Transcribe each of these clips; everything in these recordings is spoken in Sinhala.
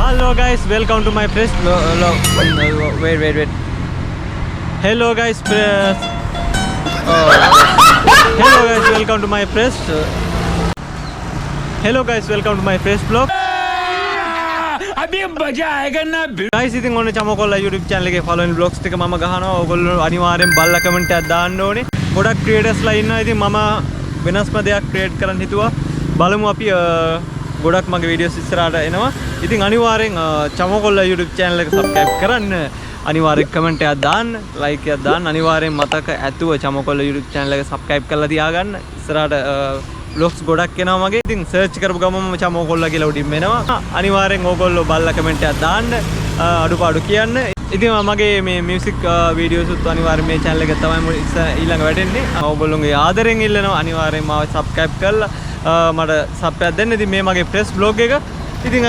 Hello guys, welcome to my press. Wait. Hello guys, press. Hello guys, welcome to my press. Hello guys, welcome to my press blog. अभी मजा आएगा ना guys ඉතින් ඔන්න චමකොල්ලා YouTube channel එකේ following vlogs ටික මම ගහනවා. ඔයගොල්ලෝ අනිවාර්යෙන් බලලා comment එකක් දාන්න ඕනේ. ගොඩක් creatorsලා ඉන්නවා. ඉතින් මම වෙනස්ම දෙයක් create කරන්න හිතුවා. බලමු අපි ගොඩක් මගේ videos ඉස්සරහට එනවා. ඉතින් අනිවාර්යෙන් චමකොල්ලා YouTube channel එක subscribe කරන්න. අනිවාර්යෙන් comment එකක් දාන්න, like එකක් දාන්න. අනිවාර්යෙන් මතක ඇතුව චමකොල්ලා YouTube channel එක subscribe කරලා තියාගන්න. ඉස්සරහට vlogs ගොඩක් එනවා මගේ. ඉතින් search කරපු ගමන්ම චමකොල්ලා කියලා උඩින් එනවා. අනිවාර්යෙන් ඕගොල්ලෝ බලලා comment එකක් දාන්න. අඩුපාඩු කියන්න. ඉතින් මගේ මේ music videos උත් අනිවාර්යෙන් මේ channel එකේ තමයි ඊළඟ වැටෙන්නේ. ඕගොල්ලෝගේ ආදරෙන් ඉල්ලනවා අනිවාර්යෙන් මාව subscribe කරලා මට සබ් එකක් දෙන්න. ඉතින් මේ මගේ press blog එක. ඉතින්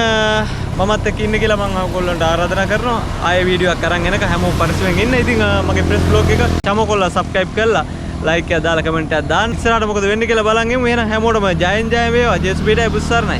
මමත් එක්ක ඉන්න කියලා මම ඔයගොල්ලන්ට ආරාධනා කරනවා. ආයෙ වීඩියෝ එකක් අරන් එනක හැමෝම පරිස්සමෙන් ඉන්න. ඉතින් මගේ press blog එක චමකොල්ලා subscribe කරලා like එකක් දාලා comment එකක් දාන්න. ඉස්සරහට මොකද වෙන්නේ කියලා බලන් එමු. එහෙනම් හැමෝටම ජයෙන් ජය වේවා. ජේසුස් පීඩයි බුස්සරණයි.